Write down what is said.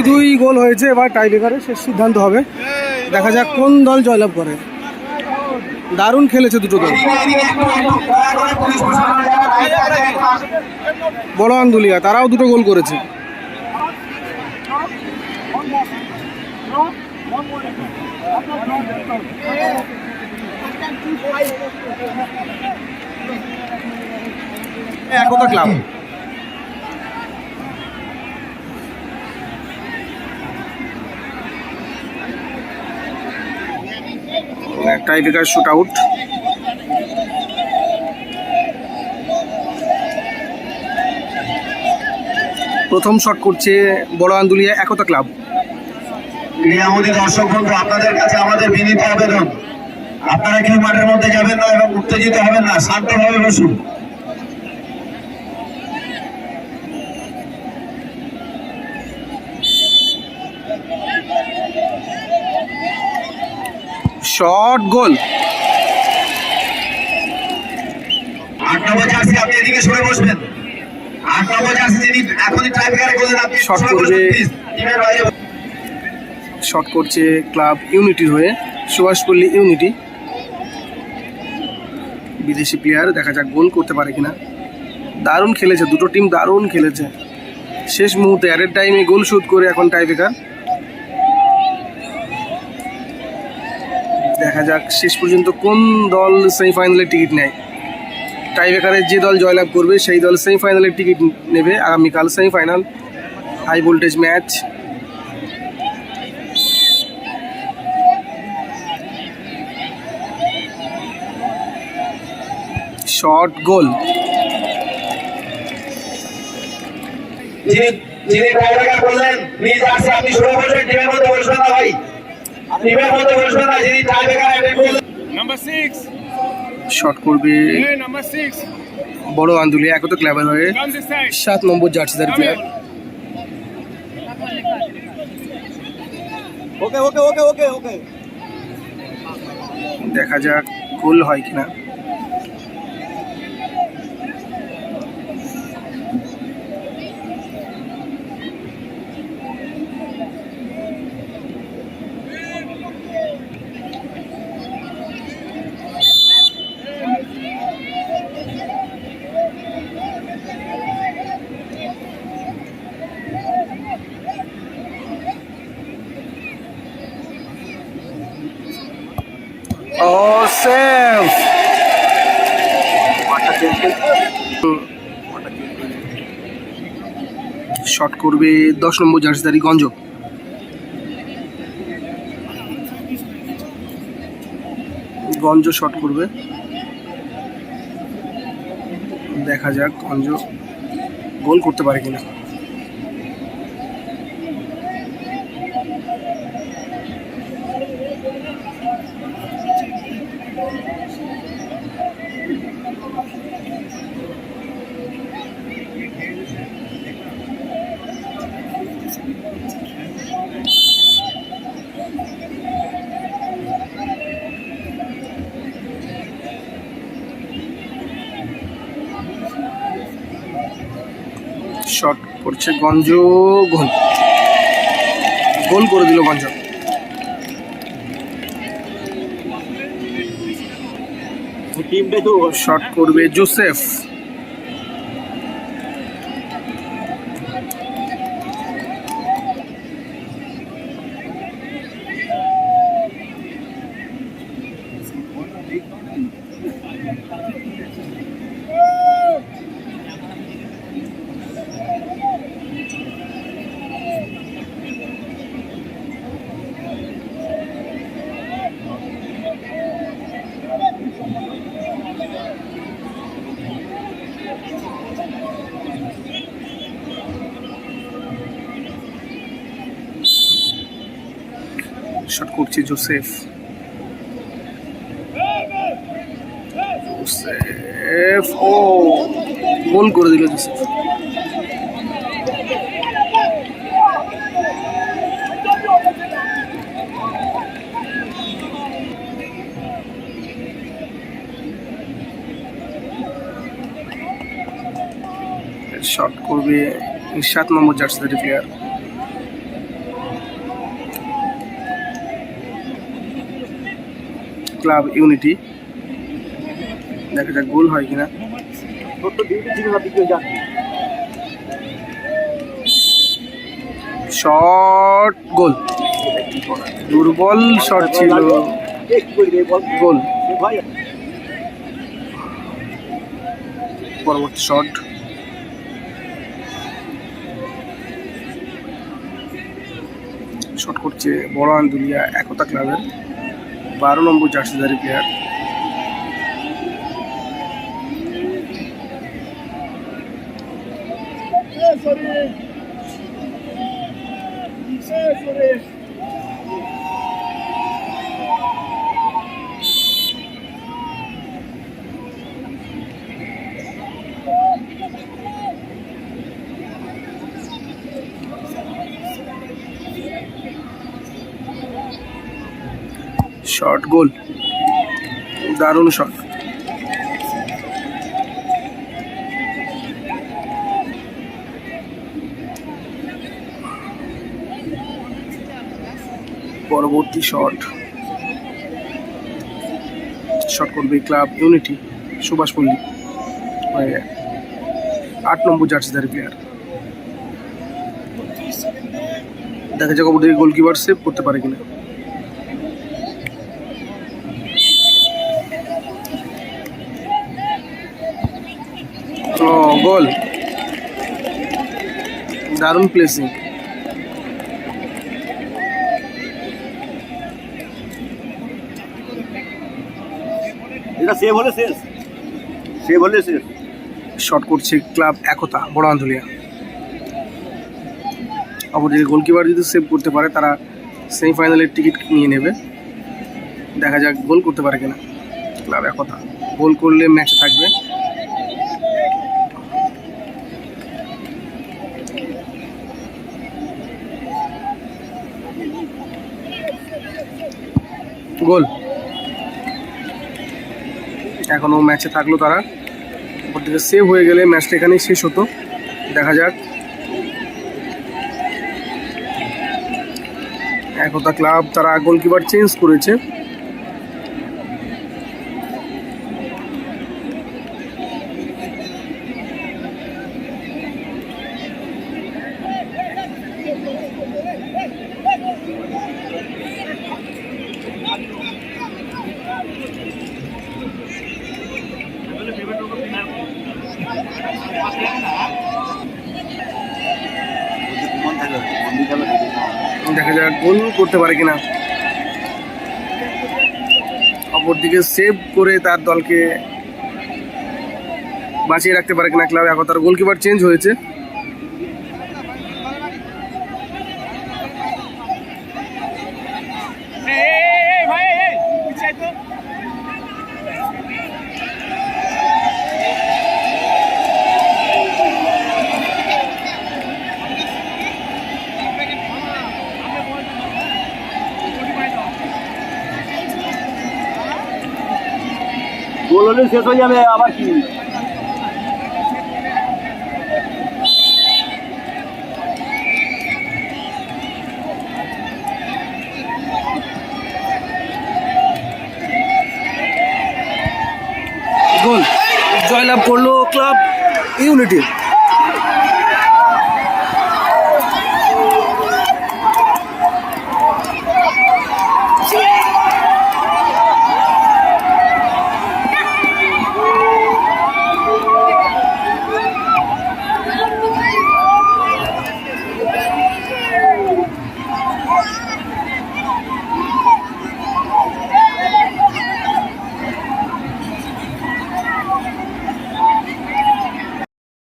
দুই গোল হয়েছে। এবার টাই ব্রেকারে শেষ সিদ্ধান্ত হবে। দেখা যাক কোন দল জয়লাভ করে। দারুণ খেলেছে দুটো দল। বড় আন্দুলিয়া তারাও দুটো গোল করেছে। Ekta club tie breaker shoot out. প্রথম শট করছে বড় আন্দুলিয়া একতা ক্লাব। দর্শক বন্ধু, আপনাদের কাছে আমাদের বিনীত আবেদন, আপনারা কেউ মাঠের মধ্যে যাবেন না এবং উত্তেজিত হবেন না, শান্তভাবে বসুন। Shot goal. 8 নম্বর জার্সি আপনি এদিকে সরে বসবেন। 8 নম্বর জার্সি যিনি এখনই টাই ব্রেকারে গোলেন, আপনি শট সরে করবে। বসুন প্লিজ। টিমের বাইরে শট করছে ক্লাব ইউনিটির হয়ে সুভাষপল্লী ইউনিটি। বিদেশি প্লেয়ার, দেখা যাক গোল করতে পারে কিনা। দারুণ খেলেছে দুটো টিম, দারুণ খেলেছে। শেষ মুহূর্তে অ্যাডেড টাইমে গোল শোধ করে এখন টাই ব্রেকার। দেখা যাক শেষ পর্যন্ত কোন দল সেমিফাইনালের টিকিট নেয়। টাই ব্রেকারে যে দল জয়লাভ করবে সেই দল সেমিফাইনালের টিকিট নেবে। আগামীকাল semifinal, high voltage match. Shot goal. যিনি টাই ব্রেকার করলেন, প্লিজ আসে আপনি সরে বসুন। টিমের মধ্যে বসবেন না ভাই, টিমের মধ্যে বসবেন না। যিনি টাই ব্রেকার অ্যাটেন্ড করলেন, নাম্বার 6 শট করবে নাম্বার 6 বড় আন্দুলিয়া একতা ক্লাবের হয়ে 7 নম্বর জার্সিদার প্লেয়ার। ওকে ওকে ওকে ওকে ওকে দেখা যাক গোল হয় কিনা। সেভ। শট করবে 10 নম্বর জার্সিদারি গঞ্জ। গঞ্জ শট করবে। দেখা যাক গঞ্জ গোল করতে পারে কিনা। শট করছে গঞ্জ, গোল। গোল করে দিল গঞ্জ। শট করবে জোসেফ। শট করছে জোসেফ। জোসেফ ও গোল করে দিল জোসেফ। শট করবে 7 নম্বর জার্সিধারী প্লেয়ার। Club unity. দেখা যাক গোল হয় কিনা। Shot goal. দুর্বল শট ছিল, গোল। পরবর্তী শট। শট করছে বড় আন্দুলিয়া একতা ক্লাবের 12 নম্বর জার্সিধারী প্লেয়ার। শট গোল, দারুণ শট। পরবর্তী শট। শট করবে ক্লাব ইউনিটি সুভাষপল্লী, 8 নম্বর জার্সিধারী প্লেয়ার। দেখা যাক ওদিকে গোলকিপার সেভ করতে পারে কিনা। গোল, দারুণ প্লেসিং। এটা সেভ হলে শেষ, সেভ হলে শেষ। শট করছে ক্লাব একতা বড় আন্দুলিয়া। অপরদিকে গোলকিপার যদি সেভ করতে পারে তারা সেমিফাইনালের টিকিট নিয়ে নেবে। দেখা যাক গোল করতে পারে কিনা ক্লাব একতা। গোল করলে ম্যাচে থাকবে। গোল, এখনো ম্যাচে থাকলো তারা। ওপরদিকে সেভ হয়ে গেলে ম্যাচটা এখানেই শেষ হতো। দেখা যাক। একতা ক্লাব তারা গোলকিপার চেঞ্জ করেছে। দেখা যাক গোল করতে পারে কিনা। অপরদিকে সেভ করে তার দলকে বাঁচিয়ে রাখতে পারে কিনা ক্লাব একতার। গোলকিপার চেঞ্জ হয়েছে। গোল হলে শেষ হয়ে যাবে আবার কি। গোল, জয়লাভ করলো ক্লাব ইউনিটি।